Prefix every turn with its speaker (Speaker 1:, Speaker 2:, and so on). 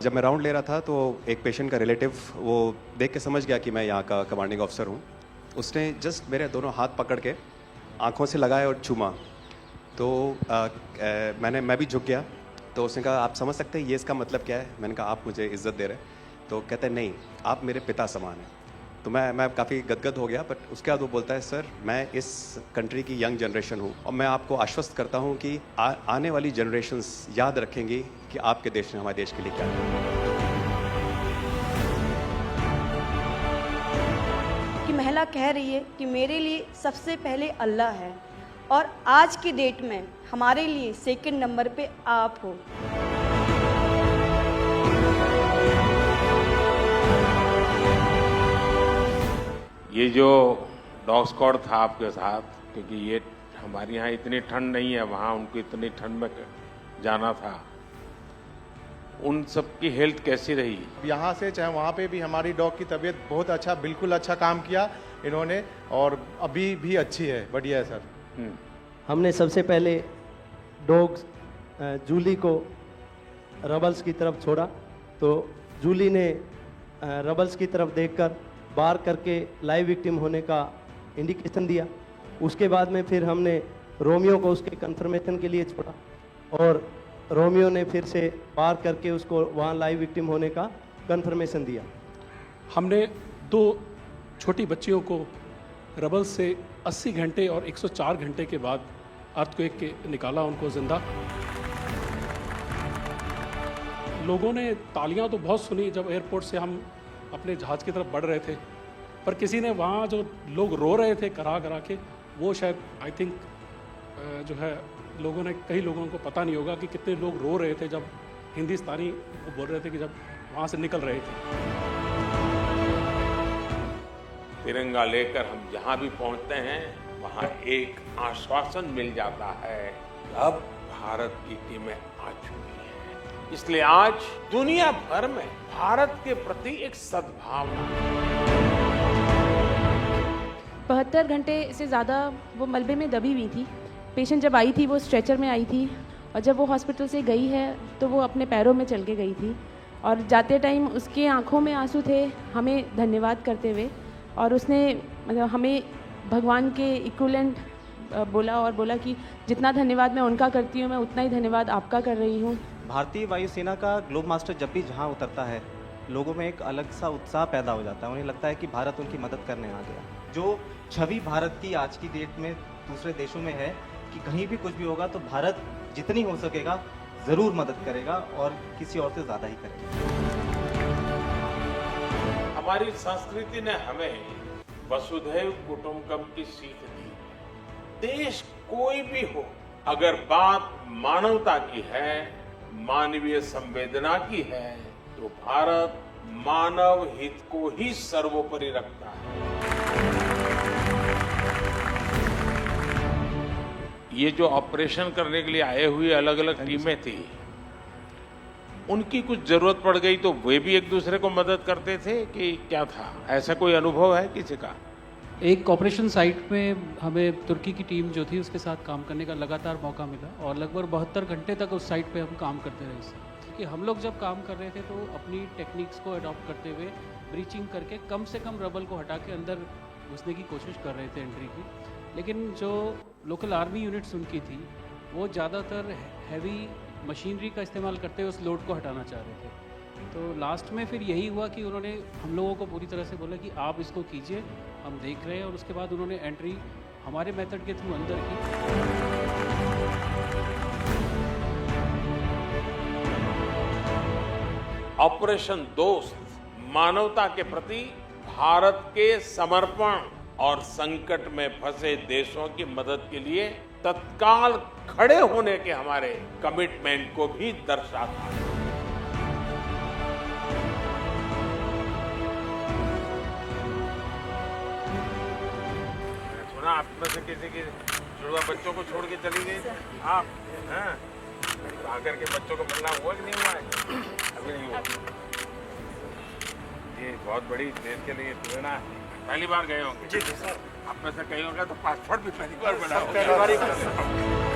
Speaker 1: जब मैं राउंड ले रहा था तो एक पेशेंट का रिलेटिव वो देख के समझ गया कि मैं यहाँ का कमांडिंग ऑफिसर हूँ। उसने जस्ट मेरे दोनों हाथ पकड़ के आंखों से लगाया और चूमा। तो मैं भी झुक गया। तो उसने कहा आप समझ सकते हैं ये इसका मतलब क्या है? मैंने कहा आप मुझे इज्जत दे रहे हैं। तो कहते हैं नहीं, आप मेरे पिता समान हैं। तो मैं काफ़ी गदगद हो गया। बट उसके बाद वो बोलता है सर मैं इस कंट्री की यंग जनरेशन हूँ और मैं आपको आश्वस्त करता हूँ कि आने वाली जनरेशन्स याद रखेंगी कि आपके देश ने हमारे देश के लिए क्या किया।
Speaker 2: कि महिला कह रही है कि मेरे लिए सबसे पहले अल्लाह है और आज की डेट में हमारे लिए सेकंड नंबर पे आप हो।
Speaker 3: ये जो डॉग स्क्वाड था आपके साथ, क्योंकि ये हमारे यहाँ इतनी ठंड नहीं है, वहाँ उनको इतनी ठंड में जाना था, उन सब की हेल्थ कैसी रही?
Speaker 4: यहाँ से चाहे वहाँ पे भी हमारी डॉग की तबीयत बहुत अच्छा, बिल्कुल अच्छा काम किया इन्होंने और अभी भी अच्छी है, बढ़िया है सर।
Speaker 5: हमने सबसे पहले डॉग जूली को रबल्स की तरफ छोड़ा तो जूली ने रबल्स की तरफ देखकर बार करके लाइव विक्टिम होने का इंडिकेशन दिया। उसके बाद में फिर हमने रोमियो को उसके कंफर्मेशन के लिए छोड़ा और रोमियो ने फिर से बार करके उसको वहाँ लाइव विक्टिम होने का कंफर्मेशन दिया।
Speaker 6: हमने 2 छोटी बच्चियों को रबल से 80 घंटे और 104 घंटे के बाद अर्थक्वेक के निकाला उनको जिंदा। लोगों ने तालियां तो बहुत सुनी जब एयरपोर्ट से हम अपने जहाज़ की तरफ बढ़ रहे थे, पर किसी ने वहाँ जो लोग रो रहे थे करा करा के, वो शायद आई थिंक जो है लोगों ने, कई लोगों को पता नहीं होगा कि कितने लोग रो रहे थे जब हिंदुस्तानी वो बोल रहे थे कि जब वहाँ से निकल रहे थे।
Speaker 3: तिरंगा लेकर हम जहाँ भी पहुँचते हैं वहाँ एक आश्वासन मिल जाता है, अब भारत की टीमें आ चुकी हैं। इसलिए आज दुनिया भर में भारत के प्रति एक सद्भावना।
Speaker 7: 72 घंटे से ज़्यादा वो मलबे में दबी हुई थी। पेशेंट जब आई थी वो स्ट्रेचर में आई थी और जब वो हॉस्पिटल से गई है तो वो अपने पैरों में चल के गई थी और जाते टाइम उसके आंखों में आंसू थे हमें धन्यवाद करते हुए, और उसने मतलब हमें भगवान के इक्विवेलेंट बोला और बोला कि जितना धन्यवाद मैं उनका करती हूँ मैं उतना ही धन्यवाद आपका कर रही हूँ।
Speaker 8: भारतीय वायुसेना का ग्लोब मास्टर जब भी जहाँ उतरता है लोगों में एक अलग सा उत्साह पैदा हो जाता है। उन्हें लगता है कि भारत उनकी मदद करने आ गया। जो छवि भारत की आज की डेट में दूसरे देशों में है कि कहीं भी कुछ भी होगा तो भारत जितनी हो सकेगा ज़रूर मदद करेगा और किसी और से ज़्यादा ही करेगा।
Speaker 3: हमारी संस्कृति ने हमें वसुधैव कुटुंबकम की सीख दी। देश कोई भी हो, अगर बात मानवता की है, मानवीय संवेदना की है, तो भारत मानव हित को ही सर्वोपरि रखता है। ये जो ऑपरेशन करने के लिए आए हुए अलग अलग टीमें थी, उनकी कुछ जरूरत पड़ गई तो वे भी एक दूसरे को मदद करते थे कि क्या था? ऐसा कोई अनुभव है किसी का?
Speaker 9: एक ऑपरेशन साइट में हमें तुर्की की टीम जो थी उसके साथ काम करने का लगातार मौका मिला और लगभग 72 घंटे तक उस साइट पे हम काम करते रहे। कि हम लोग जब काम कर रहे थे तो अपनी टेक्निक्स को अडॉप्ट करते हुए ब्रीचिंग करके कम से कम रबल को हटा के अंदर घुसने की कोशिश कर रहे थे एंट्री की। लेकिन जो लोकल आर्मी यूनिट्स उनकी थी वो ज़्यादातर हैवी मशीनरी का इस्तेमाल करते हुए उस लोड को हटाना चाह रहे थे। तो लास्ट में फिर यही हुआ कि उन्होंने हम लोगों को पूरी तरह से बोला कि आप इसको कीजिए, हम देख रहे हैं, और उसके बाद उन्होंने एंट्री हमारे मेथड के थ्रू अंदर की।
Speaker 3: ऑपरेशन दोस्त मानवता के प्रति भारत के समर्पण और संकट में फंसे देशों की मदद के लिए तत्काल खड़े होने के हमारे कमिटमेंट को भी दर्शाता है। सुना आप में से किसी की जुड़वा बच्चों को छोड़ के चली गई आप, हैं? आकर के बच्चों को मिलना हुआ कि नहीं हुआ है? अभी नहीं हुआ। ये बहुत बड़ी देश के लिए प्रेरणा है। पहली बार गए होंगे? जी सर। आप में से कई होंगे तो पासपोर्ट भी पहली बार बना होगा।